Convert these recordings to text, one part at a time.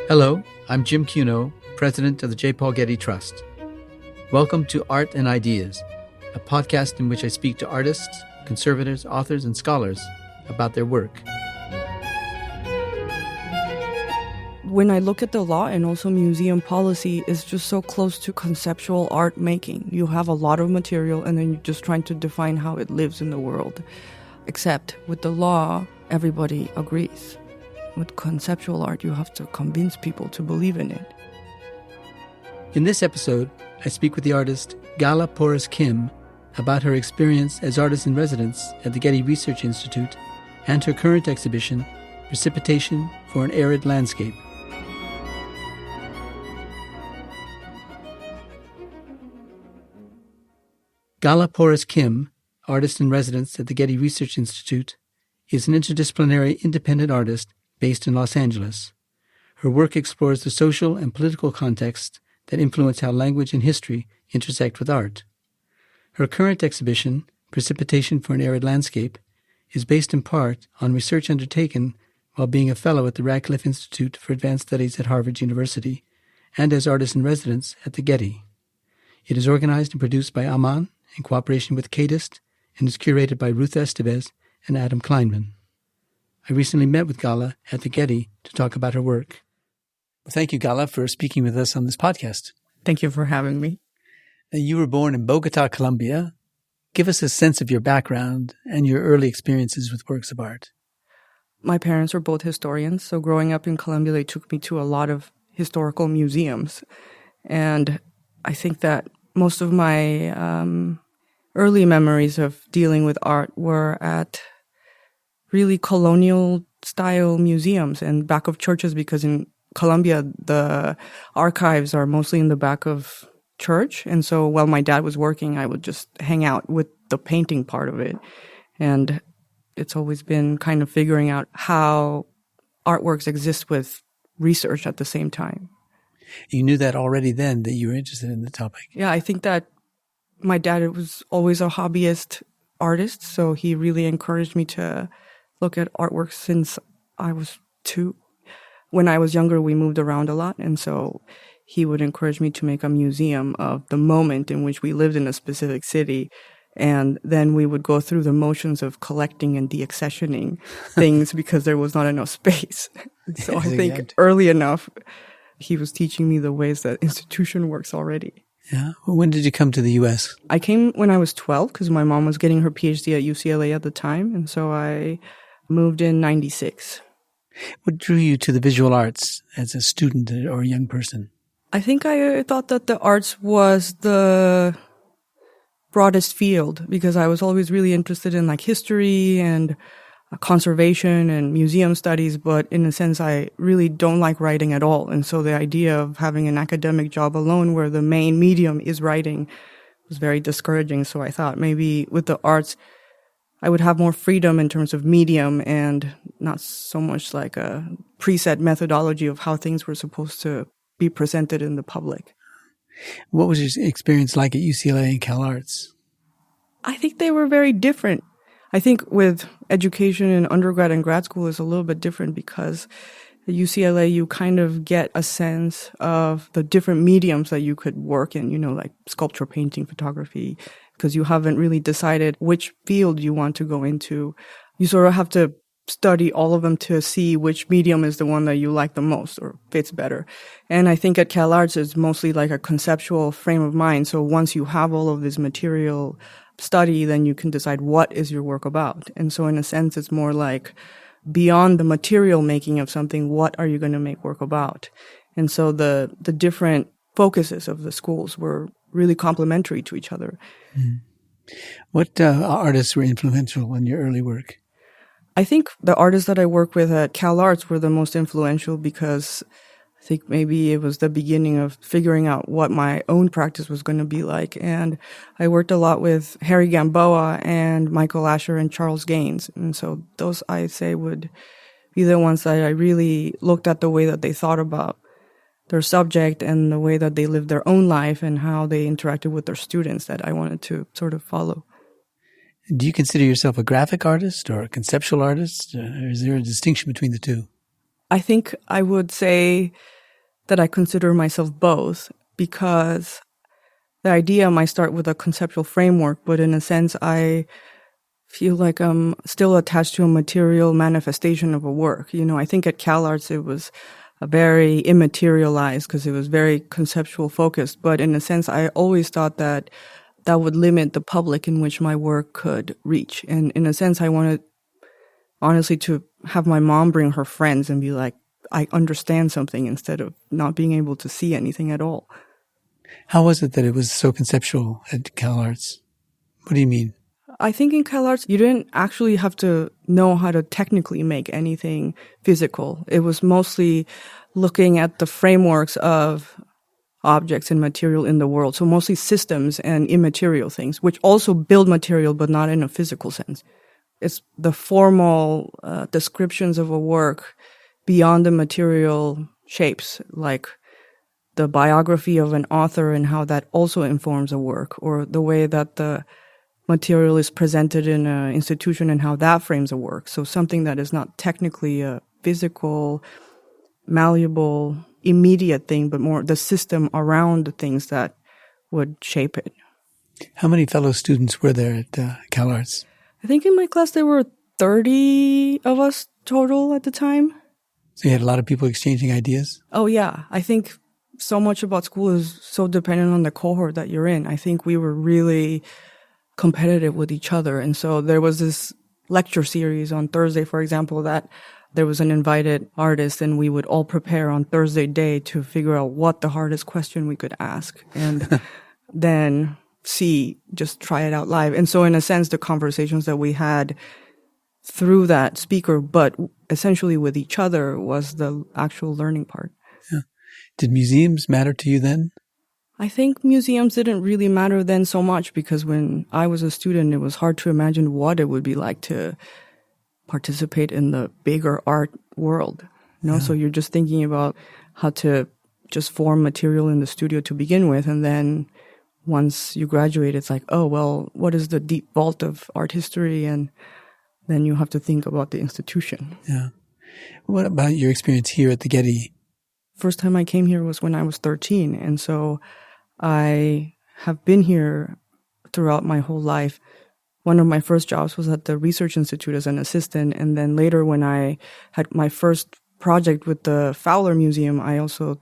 Hello, I'm Jim Cuno, President of the J. Paul Getty Trust. Welcome to Art and Ideas, a podcast in which I speak to artists, conservators, authors, and scholars about their work. When I look at the law and also museum policy, it's just so close to conceptual art making. You have a lot of material and then you're just trying to define how it lives in the world. Except with the law, everybody agrees. With conceptual art, you have to convince people to believe in it. In this episode, I speak with the artist Gala Porras-Kim about her experience as artist-in-residence at the Getty Research Institute and her current exhibition, Precipitation for an Arid Landscape. Gala Porras-Kim, artist-in-residence at the Getty Research Institute, is an interdisciplinary independent artist based in Los Angeles. Her work explores the social and political contexts that influence how language and history intersect with art. Her current exhibition, Precipitation for an Arid Landscape, is based in part on research undertaken while being a fellow at the Radcliffe Institute for Advanced Studies at Harvard University and as artist-in-residence at the Getty. It is organized and produced by Amant in cooperation with Cadist and is curated by Ruth Estevez and Adam Kleinman. I recently met with Gala at the Getty to talk about her work. Thank you, Gala, for speaking with us on this podcast. Thank you for having me. You were born in Bogotá, Colombia. Give us a sense of your background and your early experiences with works of art. My parents were both historians, so growing up in Colombia, they took me to a lot of historical museums. And I think that most of my early memories of dealing with art were at really colonial-style museums and back of churches, because in Colombia, the archives are mostly in the back of church. And so while my dad was working, I would just hang out with the painting part of it. And it's always been kind of figuring out how artworks exist with research at the same time. You knew that already then, that you were interested in the topic. Yeah, I think that my dad was always a hobbyist artist, so he really encouraged me to look at artwork since I was 2. When I was younger, we moved around a lot, and so he would encourage me to make a museum of the moment in which we lived in a specific city, and then we would go through the motions of collecting and deaccessioning things because there was not enough space. So I think early enough, he was teaching me the ways that institution works already. Yeah. Well, when did you come to the U.S.? I came when I was 12 because my mom was getting her PhD at UCLA at the time, and so I moved in 96. What drew you to the visual arts as a student or a young person? I think I thought that the arts was the broadest field because I was always really interested in like history and conservation and museum studies, but in a sense, I really don't like writing at all. And so the idea of having an academic job alone where the main medium is writing was very discouraging. So I thought maybe with the arts, I would have more freedom in terms of medium and not so much like a preset methodology of how things were supposed to be presented in the public. What was your experience like at UCLA and Cal Arts? I think they were very different. I think with education in undergrad and grad school is a little bit different because at UCLA, you kind of get a sense of the different mediums that you could work in, like sculpture, painting, photography, because you haven't really decided which field you want to go into. You sort of have to study all of them to see which medium is the one that you like the most or fits better. And I think at Cal Arts, it's mostly like a conceptual frame of mind. So once you have all of this material study, then you can decide what is your work about. And so in a sense, it's more like beyond the material making of something, what are you going to make work about? And so the different focuses of the schools were really complementary to each other. Mm. What artists were influential in your early work? I think the artists that I work with at Cal Arts were the most influential because I think maybe it was the beginning of figuring out what my own practice was going to be like. And I worked a lot with Harry Gamboa and Michael Asher and Charles Gaines. And so those, I say, would be the ones that I really looked at the way that they thought about their subject and the way that they lived their own life and how they interacted with their students that I wanted to sort of follow. Do you consider yourself a graphic artist or a conceptual artist? Or is there a distinction between the two? I think I would say that I consider myself both, because the idea might start with a conceptual framework, but in a sense, I feel like I'm still attached to a material manifestation of a work. I think at CalArts it was a very immaterialized because it was very conceptual focused. But in a sense, I always thought that would limit the public in which my work could reach. And in a sense, I wanted, honestly, to have my mom bring her friends and be like, I understand something, instead of not being able to see anything at all. How was it that it was so conceptual at CalArts? What do you mean? I think in CalArts, you didn't actually have to know how to technically make anything physical. It was mostly looking at the frameworks of objects and material in the world. So mostly systems and immaterial things, which also build material, but not in a physical sense. It's the formal descriptions of a work beyond the material shapes, like the biography of an author and how that also informs a work, or the way that the material is presented in an institution and how that frames a work. So something that is not technically a physical, malleable, immediate thing, but more the system around the things that would shape it. How many fellow students were there at CalArts? I think in my class there were 30 of us total at the time. So you had a lot of people exchanging ideas? Oh, yeah. I think so much about school is so dependent on the cohort that you're in. I think we were really competitive with each other. And so there was this lecture series on Thursday, for example, that there was an invited artist, and we would all prepare on Thursday day to figure out what the hardest question we could ask, and then just try it out live. And so in a sense, the conversations that we had through that speaker, but essentially with each other, was the actual learning part. Yeah. Did museums matter to you then? I think museums didn't really matter then so much, because when I was a student, it was hard to imagine what it would be like to participate in the bigger art world. Yeah. So you're just thinking about how to just form material in the studio to begin with, and then once you graduate, it's like, oh, well, what is the deep vault of art history? And then you have to think about the institution. Yeah. What about your experience here at the Getty? First time I came here was when I was 13. And so I have been here throughout my whole life. One of my first jobs was at the Research Institute as an assistant. And then later, when I had my first project with the Fowler Museum, I also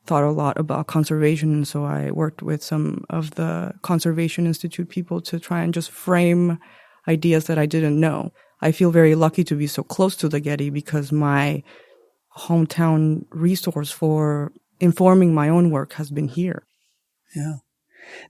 thought a lot about conservation. And so I worked with some of the Conservation Institute people to try and just frame ideas that I didn't know. I feel very lucky to be so close to the Getty, because my hometown resource for informing my own work has been here. Yeah.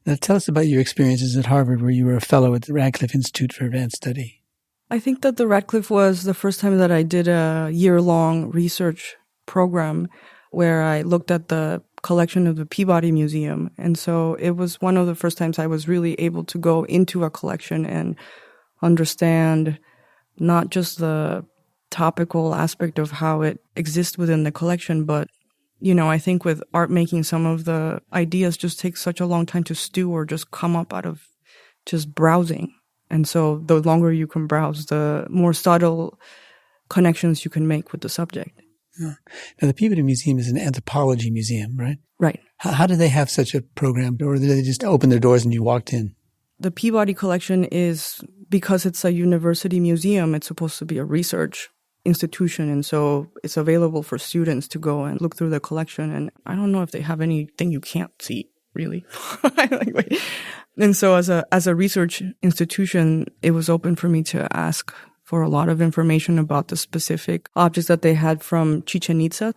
Now tell us about your experiences at Harvard, where you were a fellow at the Radcliffe Institute for Advanced Study. I think that the Radcliffe was the first time that I did a year-long research program where I looked at the collection of the Peabody Museum. And so it was one of the first times I was really able to go into a collection and understand not just the topical aspect of how it exists within the collection, but, I think with art making, some of the ideas just take such a long time to stew or just come up out of just browsing. And so the longer you can browse, the more subtle connections you can make with the subject. Yeah. Now, the Peabody Museum is an anthropology museum, right? Right. How do they have such a program? Or did they just open their doors and you walked in? The Peabody collection is, because it's a university museum, it's supposed to be a research institution. And so it's available for students to go and look through the collection. And I don't know if they have anything you can't see, really. And so as a research institution, it was open for me to ask for a lot of information about the specific objects that they had from Chichén Itzá.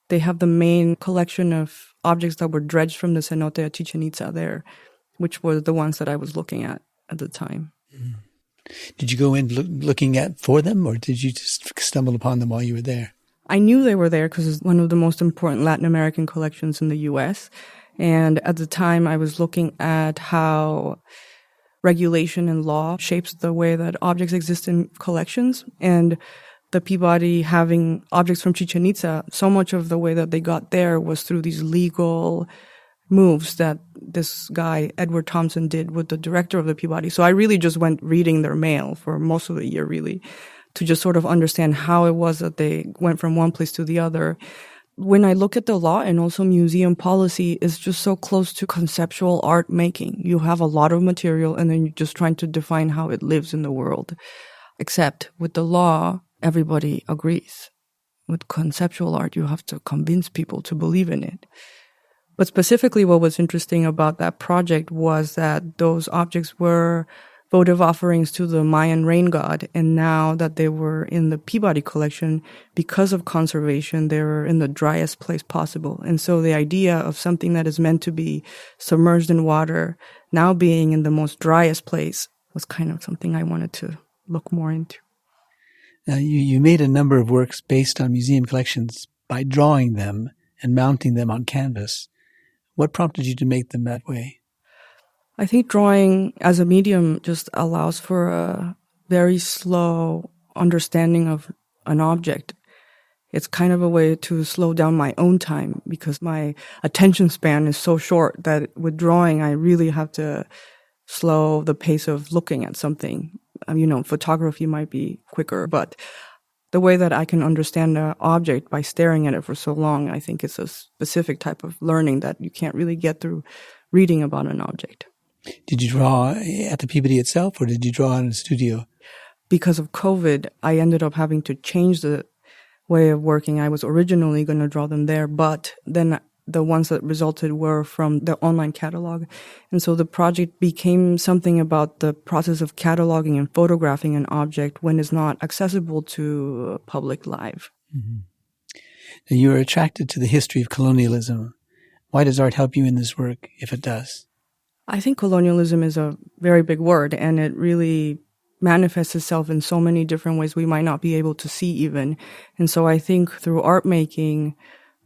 They have the main collection of objects that were dredged from the cenote at Chichén Itzá there, which were the ones that I was looking at the time. Mm. Did you go in looking for them, or did you just stumble upon them while you were there? I knew they were there because it's one of the most important Latin American collections in the U.S. And at the time, I was looking at how regulation and law shapes the way that objects exist in collections. And the Peabody having objects from Chichén Itzá, so much of the way that they got there was through these legal moves that this guy, Edward Thompson, did with the director of the Peabody. So I really just went reading their mail for most of the year, really, to just sort of understand how it was that they went from one place to the other. when I look at the law and also museum policy, it's just so close to conceptual art making. You have a lot of material and then you're just trying to define how it lives in the world. Except with the law, everybody agrees. With conceptual art, you have to convince people to believe in it. But specifically, what was interesting about that project was that those objects were votive offerings to the Mayan rain god. And now that they were in the Peabody collection, because of conservation, they were in the driest place possible. And so the idea of something that is meant to be submerged in water now being in the most driest place was kind of something I wanted to look more into. Now, you made a number of works based on museum collections by drawing them and mounting them on canvas. What prompted you to make them that way? I think drawing as a medium just allows for a very slow understanding of an object. It's kind of a way to slow down my own time because my attention span is so short that with drawing, I really have to slow the pace of looking at something. Photography might be quicker, but the way that I can understand an object by staring at it for so long, I think it's a specific type of learning that you can't really get through reading about an object. Did you draw at the Peabody itself, or did you draw in a studio? Because of COVID, I ended up having to change the way of working. I was originally going to draw them there, but then the ones that resulted were from the online catalog. And so the project became something about the process of cataloging and photographing an object when it's not accessible to public live. Mm-hmm. Now, you were attracted to the history of colonialism. Why does art help you in this work, if it does? I think colonialism is a very big word, and it really manifests itself in so many different ways we might not be able to see even. And so I think through art making,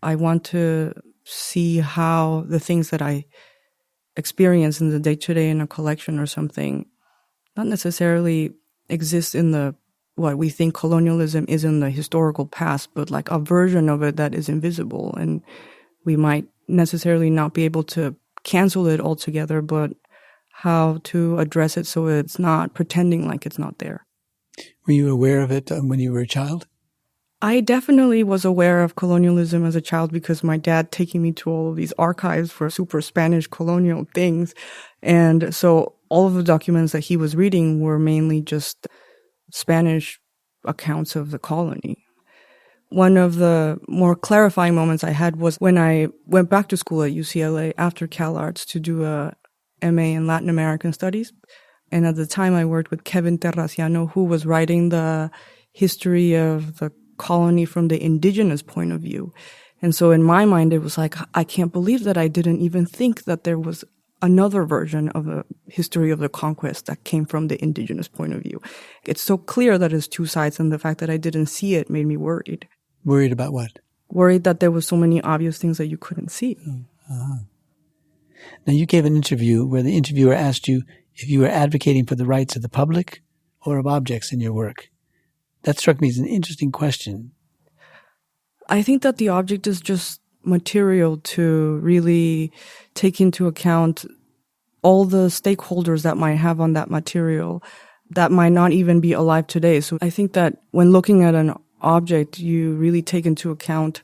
I want to see how the things that I experience in the day-to-day in a collection or something not necessarily exist in the what we think colonialism is in the historical past, but like a version of it that is invisible. And we might necessarily not be able to cancel it altogether, but how to address it so it's not pretending like it's not there. Were you aware of it when you were a child? I definitely was aware of colonialism as a child because my dad taking me to all of these archives for super Spanish colonial things. And so all of the documents that he was reading were mainly just Spanish accounts of the colony. One of the more clarifying moments I had was when I went back to school at UCLA after CalArts to do a MA in Latin American Studies. And at the time I worked with Kevin Terraciano, who was writing the history of the colony from the indigenous point of view. And so in my mind, it was like, I can't believe that I didn't even think that there was another version of the history of the conquest that came from the indigenous point of view. It's so clear that it's two sides, and the fact that I didn't see it made me worried. Worried about what? Worried that there was so many obvious things that you couldn't see. Uh-huh. Now, you gave an interview where the interviewer asked you if you were advocating for the rights of the public or of objects in your work. That struck me as an interesting question. I think that the object is just material to really take into account all the stakeholders that might have on that material that might not even be alive today. So I think that when looking at an object, you really take into account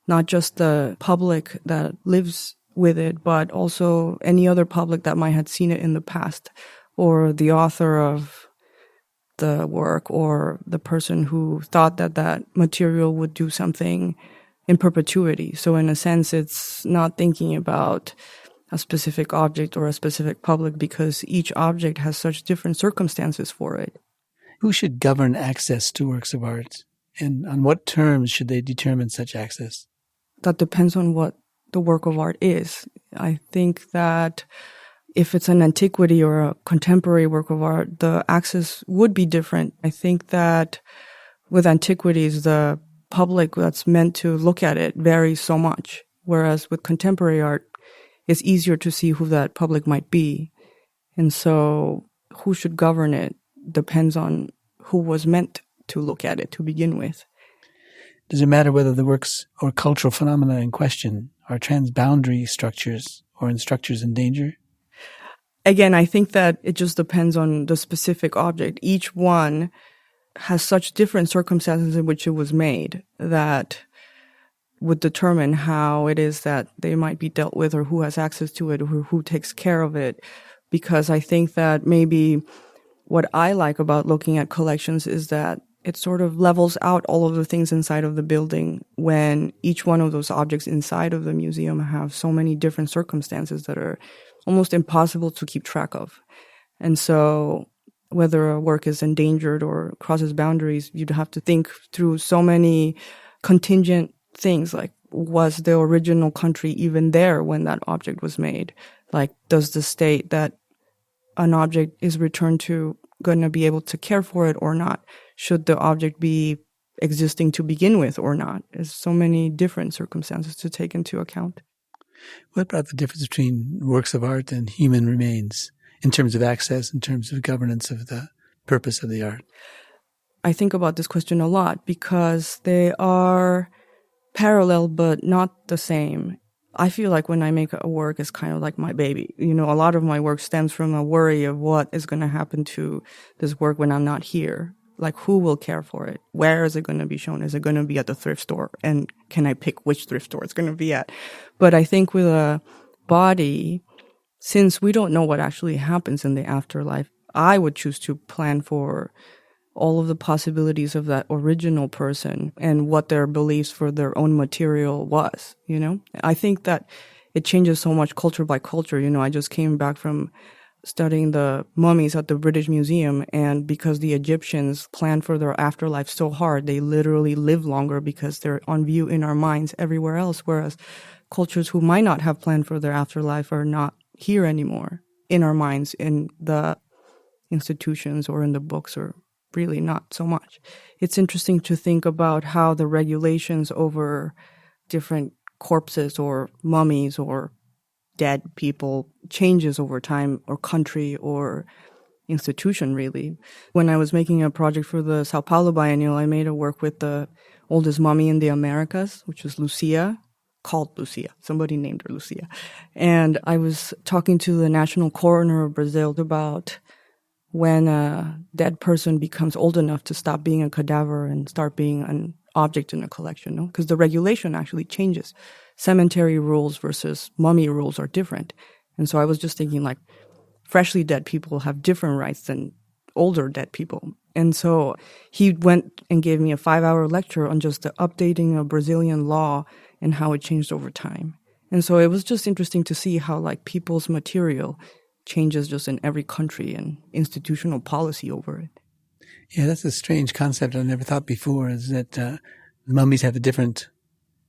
not just the public that lives with it, but also any other public that might have seen it in the past, or the author of the work, or the person who thought that that material would do something in perpetuity. So in a sense, it's not thinking about a specific object or a specific public because each object has such different circumstances for it. Who should govern access to works of art? And on what terms should they determine such access? That depends on what the work of art is. I think that if it's an antiquity or a contemporary work of art, the access would be different. I think that with antiquities, the public that's meant to look at it varies so much, whereas with contemporary art, it's easier to see who that public might be. And so who should govern it depends on who was meant to look at it to begin with. Does it matter whether the works or cultural phenomena in question are transboundary structures or in structures in danger? Again, I think that it just depends on the specific object. Each one has such different circumstances in which it was made that would determine how it is that they might be dealt with or who has access to it or who takes care of it. Because I think that maybe what I like about looking at collections is that it sort of levels out all of the things inside of the building when each one of those objects inside of the museum have so many different circumstances that are almost impossible to keep track of. And so whether a work is endangered or crosses boundaries, you'd have to think through so many contingent things, like, was the original country even there when that object was made? Like, does the state that an object is returned to going to be able to care for it or not? Should the object be existing to begin with or not? There's so many different circumstances to take into account. What about the difference between works of art and human remains in terms of access, in terms of governance of the purpose of the art? I think about this question a lot because they are parallel but not the same. I feel like when I make a work, it's kind of like my baby. You know, a lot of my work stems from a worry of what is going to happen to this work when I'm not here. Like, who will care for it? Where is it going to be shown? Is it going to be at the thrift store? And can I pick which thrift store it's going to be at? But I think with a body, since we don't know what actually happens in the afterlife, I would choose to plan for all of the possibilities of that original person and what their beliefs for their own material was, you know? I think that it changes so much culture by culture. You know, I just came back from studying the mummies at the British Museum, and because the Egyptians planned for their afterlife so hard, they literally live longer because they're on view in our minds everywhere else, whereas cultures who might not have planned for their afterlife are not here anymore in our minds, in the institutions or in the books, or really not so much. It's interesting to think about how the regulations over different corpses or mummies or dead people changes over time, or country or institution, really. When I was making a project for the Sao Paulo Biennial, I made a work with the oldest mummy in the Americas, which was Lucia, called Lucia. Somebody named her Lucia. And I was talking to the national coroner of Brazil about when a dead person becomes old enough to stop being a cadaver and start being an object in a collection, no? Because the regulation actually changes. Cemetery rules versus mummy rules are different. And so I was just thinking, like, freshly dead people have different rights than older dead people. And so he went and gave me a 5-hour lecture on just the updating of Brazilian law and how it changed over time. And so it was just interesting to see how, like, people's material changes just in every country and institutional policy over it. Yeah, that's a strange concept I've never thought before, is that the mummies have a different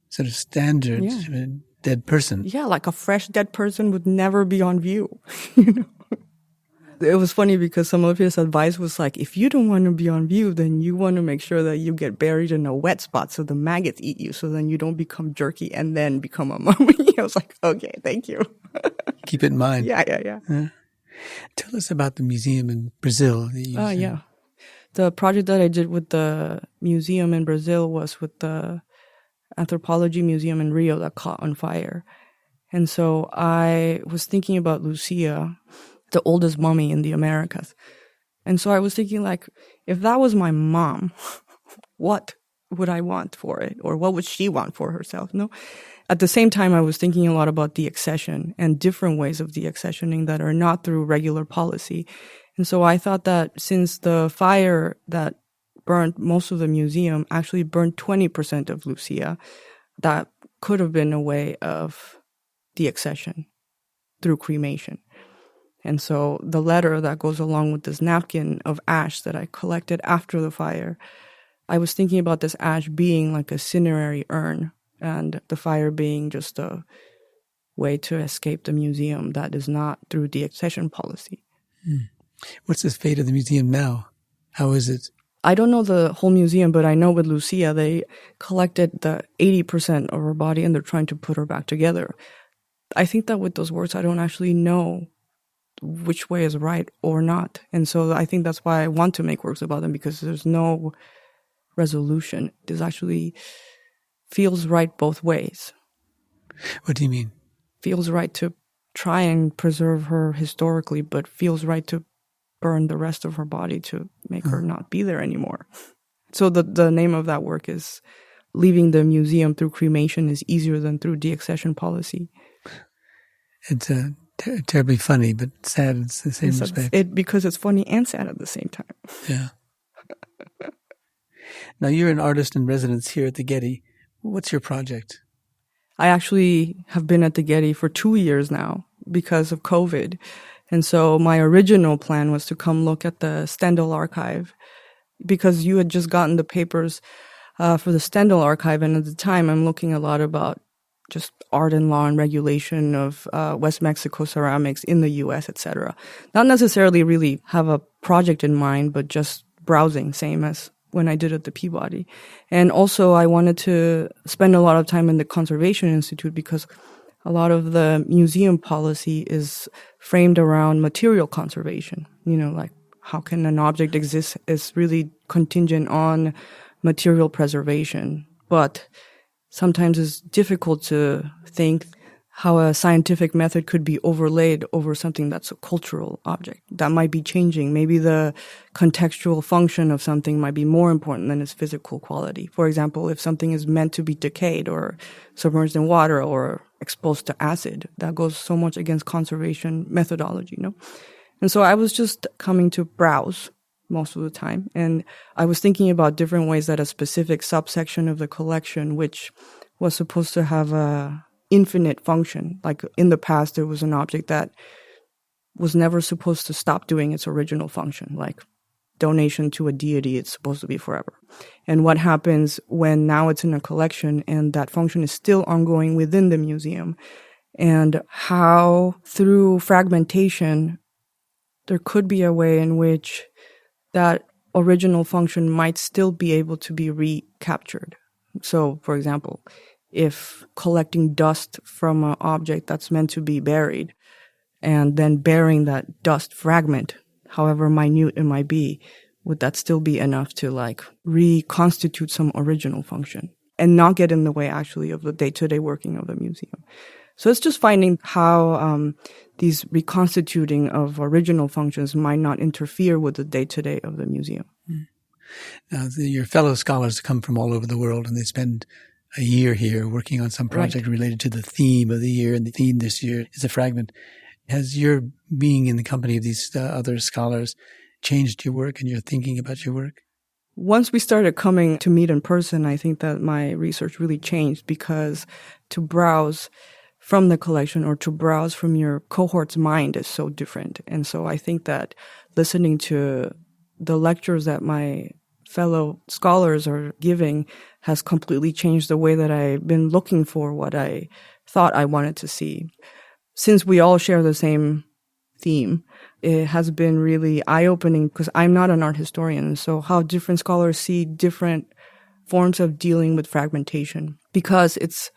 sort of standard of a dead person. Yeah, like a fresh dead person would never be on view. You know? It was funny because some of his advice was like, if you don't want to be on view, then you want to make sure that you get buried in a wet spot so the maggots eat you, so then you don't become jerky and then become a mummy. I was like, okay, thank you. Keep it in mind. Yeah. Tell us about the museum in Brazil. Yeah. The project that I did with the museum in Brazil was with the Anthropology Museum in Rio that caught on fire. And so I was thinking about Lucia, the oldest mummy in the Americas. And so I was thinking, like, if that was my mom, what would I want for it? Or what would she want for herself? No. At the same time, I was thinking a lot about deaccession and different ways of deaccessioning that are not through regular policy. And so I thought that since the fire that burned most of the museum actually burned 20% of Lucia, that could have been a way of deaccession through cremation. And so the letter that goes along with this napkin of ash that I collected after the fire, I was thinking about this ash being like a cinerary urn and the fire being just a way to escape the museum that is not through deaccession policy. What's the fate of the museum now? How is it? I don't know the whole museum, but I know with Lucia, they collected the 80% of her body and they're trying to put her back together. I think that with those works, I don't actually know which way is right or not. And so I think that's why I want to make works about them, because there's no resolution. This actually feels right both ways. What do you mean? Feels right to try and preserve her historically, but feels right to burn the rest of her body to make her not be there anymore. So the name of that work is leaving the museum through cremation is easier than through deaccession policy. It's terribly funny, but sad in the same respect. Because it's funny and sad at the same time. Yeah. Now, you're an artist in residence here at the Getty. What's your project? I actually have been at the Getty for 2 years now because of COVID. And so my original plan was to come look at the Stendhal archive because you had just gotten the papers for the Stendhal archive. And at the time, I'm looking a lot about just art and law and regulation of West Mexico ceramics in the U.S., etc. Not necessarily really have a project in mind, but just browsing, same as when I did at the Peabody. And also I wanted to spend a lot of time in the Conservation Institute because a lot of the museum policy is framed around material conservation. You know, like how can an object exist is really contingent on material preservation. But sometimes it's difficult to think how a scientific method could be overlaid over something that's a cultural object. That might be changing. Maybe the contextual function of something might be more important than its physical quality. For example, if something is meant to be decayed or submerged in water or exposed to acid, that goes so much against conservation methodology, you know? And so I was just coming to browse most of the time. And I was thinking about different ways that a specific subsection of the collection, which was supposed to have a infinite function. Like in the past, there was an object that was never supposed to stop doing its original function, like donation to a deity, it's supposed to be forever. And what happens when now it's in a collection and that function is still ongoing within the museum, and how through fragmentation, there could be a way in which that original function might still be able to be recaptured. So, for example, if collecting dust from an object that's meant to be buried and then burying that dust fragment, however minute it might be, would that still be enough to like reconstitute some original function and not get in the way actually of the day-to-day working of the museum? So it's just finding how these reconstituting of original functions might not interfere with the day-to-day of the museum. Now, your fellow scholars come from all over the world and they spend a year here working on some project related to the theme of the year, and the theme this year is a fragment. Has your being in the company of these other scholars changed your work and your thinking about your work? Once we started coming to meet in person, I think that my research really changed, because to browse from the collection or to browse from your cohort's mind is so different. And so I think that listening to the lectures that my fellow scholars are giving has completely changed the way that I've been looking for what I thought I wanted to see. Since we all share the same theme, it has been really eye-opening because I'm not an art historian. So how different scholars see different forms of dealing with fragmentation, because it's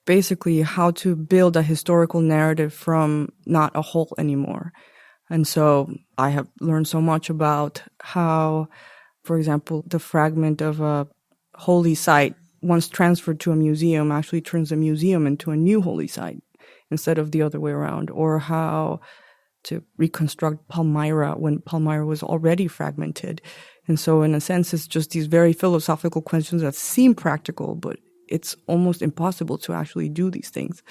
basically how to build a historical narrative from not a whole anymore. And so I have learned so much about how, for example, the fragment of a holy site, once transferred to a museum, actually turns a museum into a new holy site instead of the other way around, or how to reconstruct Palmyra when Palmyra was already fragmented. And so in a sense, it's just these very philosophical questions that seem practical, but it's almost impossible to actually do these things.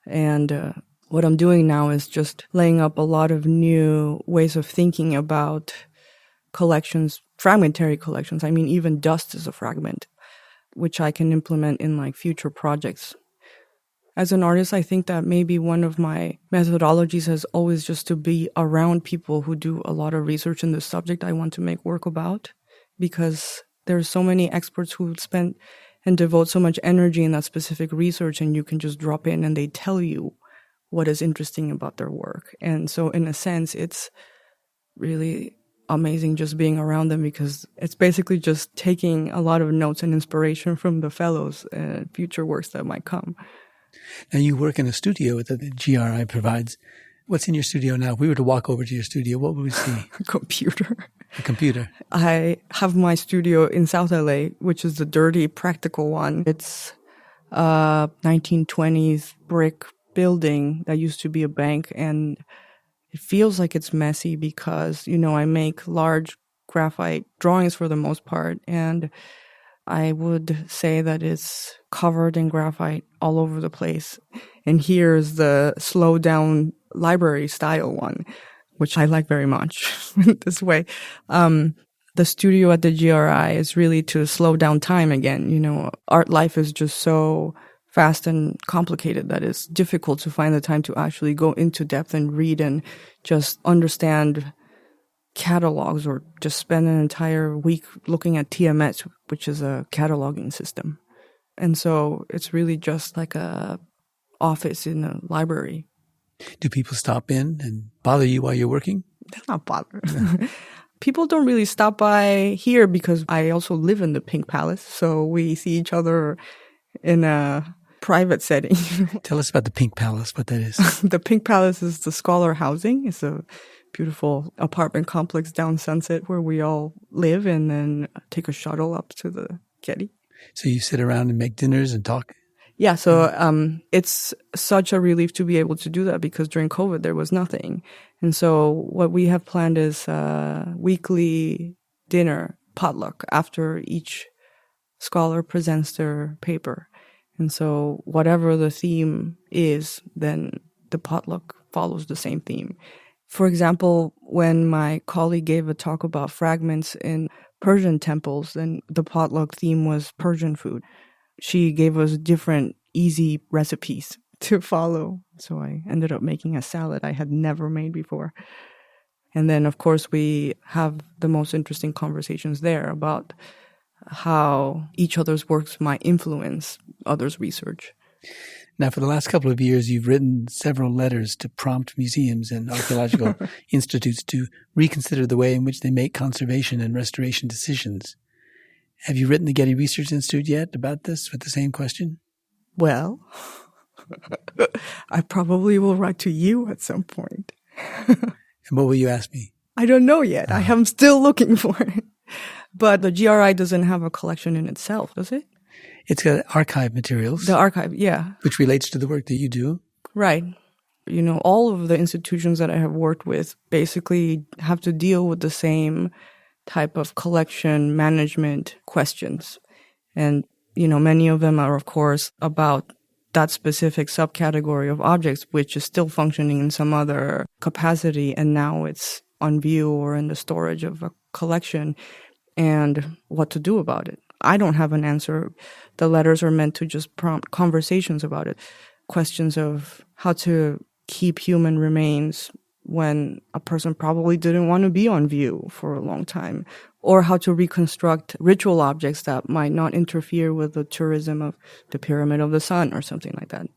And what I'm doing now is just laying up a lot of new ways of thinking about collections, fragmentary collections. I mean, even dust is a fragment, which I can implement in like future projects. As an artist, I think that maybe one of my methodologies is always just to be around people who do a lot of research in the subject I want to make work about, because there's so many experts who spend and devote so much energy in that specific research, and you can just drop in and they tell you what is interesting about their work. And so in a sense, it's really amazing just being around them, because it's basically just taking a lot of notes and inspiration from the fellows and future works that might come. Now, you work in a studio that the GRI provides. What's in your studio now? If we were to walk over to your studio, what would we see? A computer. A computer. I have my studio in South LA, which is the dirty, practical one. It's a 1920s brick building that used to be a bank, and it feels like it's messy because, you know, I make large graphite drawings for the most part, and I would say that it's covered in graphite all over the place. And here's the slow down library style one, which I like very much this way. The studio at the GRI is really to slow down time again. You know, art life is just so fast and complicated that it's difficult to find the time to actually go into depth and read and just understand catalogs, or just spend an entire week looking at TMS, which is a cataloging system. And so it's really just like a office in a library. Do people stop in and bother you while you're working? That's not bother. People don't really stop by here because I also live in the Pink Palace, so we see each other in a private setting. Tell us about the Pink Palace, what that is. The Pink Palace is the scholar housing. It's a beautiful apartment complex down Sunset where we all live and then take a shuttle up to the Getty. So you sit around and make dinners and talk? Yeah, so it's such a relief to be able to do that because during COVID there was nothing. And so what we have planned is a weekly dinner potluck after each scholar presents their paper. And so whatever the theme is, then the potluck follows the same theme. For example, when my colleague gave a talk about fragments in Persian temples, then the potluck theme was Persian food. She gave us different, easy recipes to follow. So I ended up making a salad I had never made before. And then, of course, we have the most interesting conversations there about how each other's works might influence others' research. Now, for the last couple of years, you've written several letters to prompt museums and archaeological institutes to reconsider the way in which they make conservation and restoration decisions. Have you written the Getty Research Institute yet about this with the same question? Well, I probably will write to you at some point. And what will you ask me? I don't know yet. I am still looking for it. But the GRI doesn't have a collection in itself, does it? It's got archive materials. The archive, yeah. Which relates to the work that you do. Right. You know, all of the institutions that I have worked with basically have to deal with the same type of collection management questions. And, you know, many of them are, of course, about that specific subcategory of objects, which is still functioning in some other capacity. And now it's on view or in the storage of a collection, and what to do about it. I don't have an answer. The letters are meant to just prompt conversations about it. Questions of how to keep human remains when a person probably didn't want to be on view for a long time, or how to reconstruct ritual objects that might not interfere with the tourism of the Pyramid of the Sun or something like that.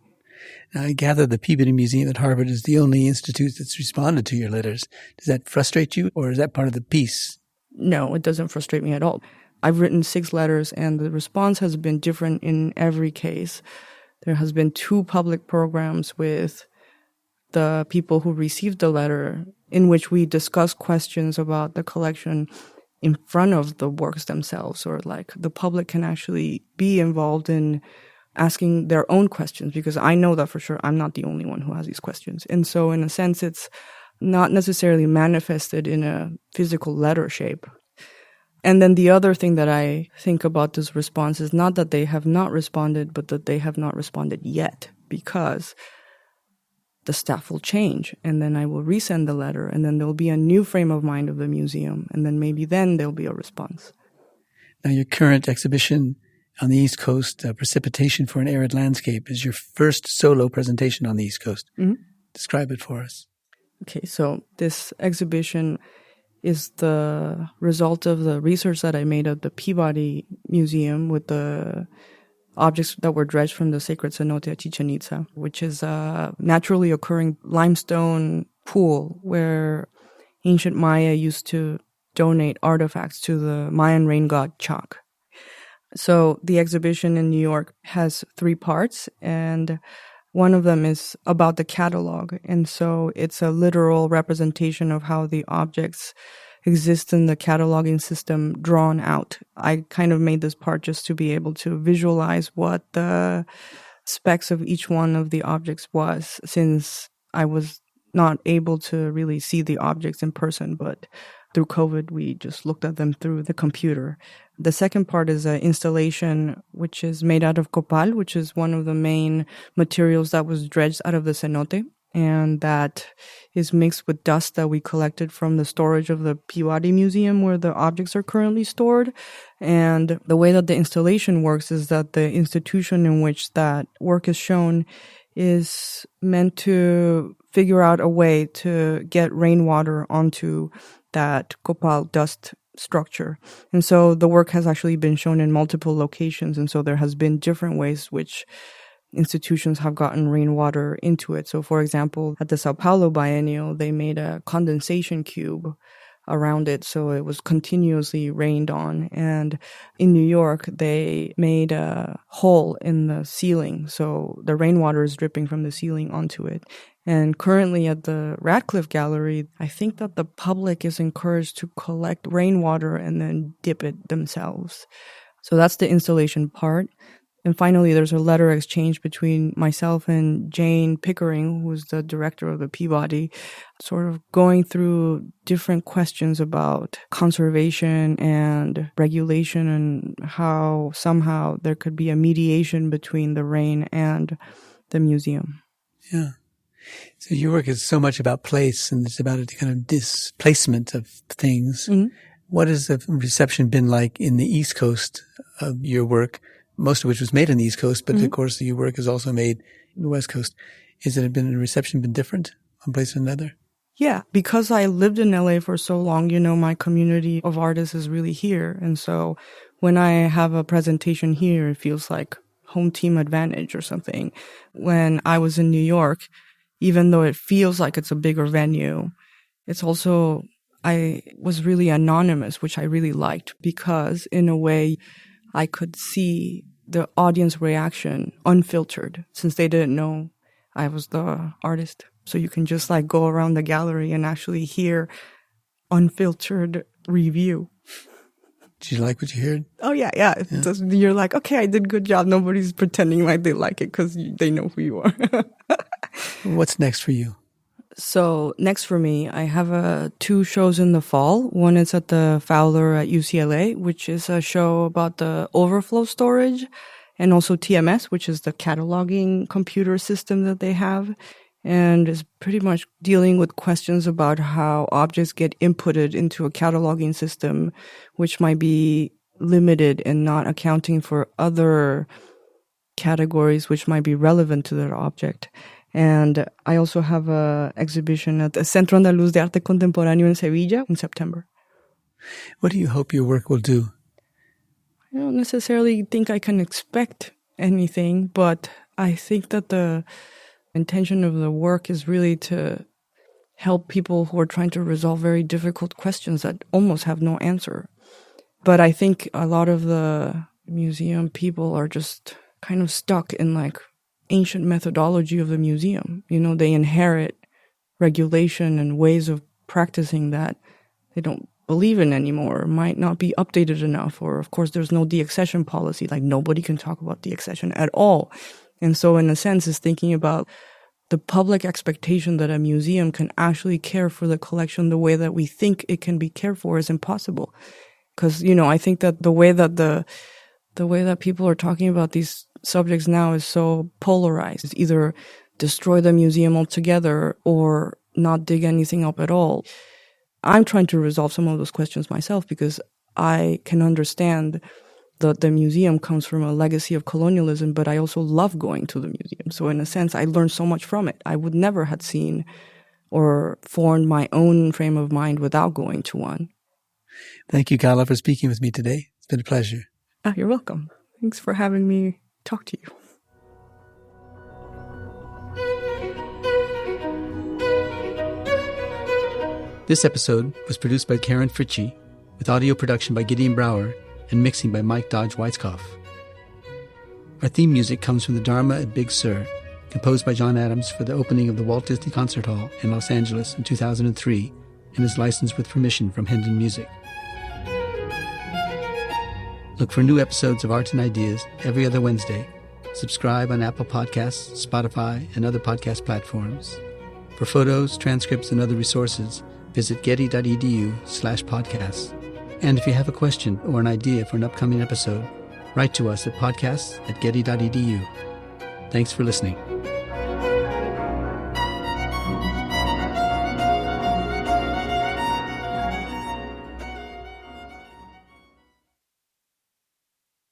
Now, I gather the Peabody Museum at Harvard is the only institute that's responded to your letters. Does that frustrate you, or is that part of the piece? No, it doesn't frustrate me at all. I've written 6 letters, and the response has been different in every case. There has been 2 public programs with the people who received the letter in which we discuss questions about the collection in front of the works themselves, or like the public can actually be involved in asking their own questions, because I know that for sure I'm not the only one who has these questions. And so in a sense, it's not necessarily manifested in a physical letter shape. And then the other thing that I think about this response is not that they have not responded, but that they have not responded yet, because the staff will change, and then I will resend the letter, and then there'll be a new frame of mind of the museum, and then maybe then there'll be a response. Now, your current exhibition on the East Coast, Precipitation for an Arid Landscape, is your first solo presentation on the East Coast. Mm-hmm. Describe it for us. Okay, so this exhibition is the result of the research that I made at the Peabody Museum with the objects that were dredged from the Sacred Cenote at Chichén Itzá, which is a naturally occurring limestone pool where ancient Maya used to donate artifacts to the Mayan rain god Chak. So the exhibition in New York has 3 parts, and one of them is about the catalog. And so it's a literal representation of how the objects exist in the cataloging system drawn out. I kind of made this part just to be able to visualize what the specs of each one of the objects was, since I was not able to really see the objects in person, but through COVID, we just looked at them through the computer. The second part is an installation which is made out of copal, which is one of the main materials that was dredged out of the cenote. And that is mixed with dust that we collected from the storage of the Peabody Museum where the objects are currently stored. And the way that the installation works is that the institution in which that work is shown is meant to figure out a way to get rainwater onto that copal dust structure. And so the work has actually been shown in multiple locations. And so there has been different ways which institutions have gotten rainwater into it. So, for example, at the Sao Paulo Biennial, they made a condensation cube around it, so it was continuously rained on. And in New York, they made a hole in the ceiling, so the rainwater is dripping from the ceiling onto it. And currently at the Radcliffe Gallery, I think that the public is encouraged to collect rainwater and then dip it themselves. So that's the installation part. And finally, there's a letter exchange between myself and Jane Pickering, who's the director of the Peabody, sort of going through different questions about conservation and regulation and how somehow there could be a mediation between the rain and the museum. Yeah. So your work is so much about place, and it's about a kind of displacement of things. Mm-hmm. What has the reception been like in the East Coast of your work? Most of which was made on the East Coast, but of course your work is also made in the West Coast. Has it been, the reception been different one place or another? Yeah, because I lived in LA for so long, my community of artists is really here. And so when I have a presentation here, it feels like home team advantage or something. When I was in New York, even though it feels like it's a bigger venue, it's also, I was really anonymous, which I really liked because in a way, I could see the audience reaction unfiltered since they didn't know I was the artist. So you can just go around the gallery and actually hear unfiltered review. Did you like what you heard? Oh, yeah. You're like, okay, I did good job. Nobody's pretending like they like it because they know who you are. What's next for you? So next for me, I have 2 shows in the fall. One is at the Fowler at UCLA, which is a show about the overflow storage, and also TMS, which is the cataloging computer system that they have, and is pretty much dealing with questions about how objects get inputted into a cataloging system, which might be limited and not accounting for other categories which might be relevant to that object. And I also have an exhibition at the Centro Andaluz de Arte Contemporáneo in Sevilla in September. What do you hope your work will do? I don't necessarily think I can expect anything, but I think that the intention of the work is really to help people who are trying to resolve very difficult questions that almost have no answer. But I think a lot of the museum people are just kind of stuck in ancient methodology of the museum. They inherit regulation and ways of practicing that they don't believe in anymore, or might not be updated enough. Or, of course, there's no deaccession policy. Nobody can talk about deaccession at all. And so, in a sense, it's thinking about the public expectation that a museum can actually care for the collection the way that we think it can be cared for is impossible. Because, I think that the way that people are talking about these subjects now is so polarized. It's either destroy the museum altogether or not dig anything up at all. I'm trying to resolve some of those questions myself because I can understand that the museum comes from a legacy of colonialism, but I also love going to the museum. So in a sense, I learned so much from it. I would never have seen or formed my own frame of mind without going to one. Thank you, Gala, for speaking with me today. It's been a pleasure. You're welcome. Thanks for having me talk to you. This episode was produced by Karen Fritchie, with audio production by Gideon Brower and mixing by Mike Dodge Weitzkopf. Our theme music comes from the Dharma at Big Sur, composed by John Adams for the opening of the Walt Disney Concert Hall in Los Angeles in 2003, and is licensed with permission from Hendon Music. Look for new episodes of Art and Ideas every other Wednesday. Subscribe on Apple Podcasts, Spotify, and other podcast platforms. For photos, transcripts, and other resources, visit getty.edu/podcasts. And if you have a question or an idea for an upcoming episode, write to us at podcasts@getty.edu. Thanks for listening.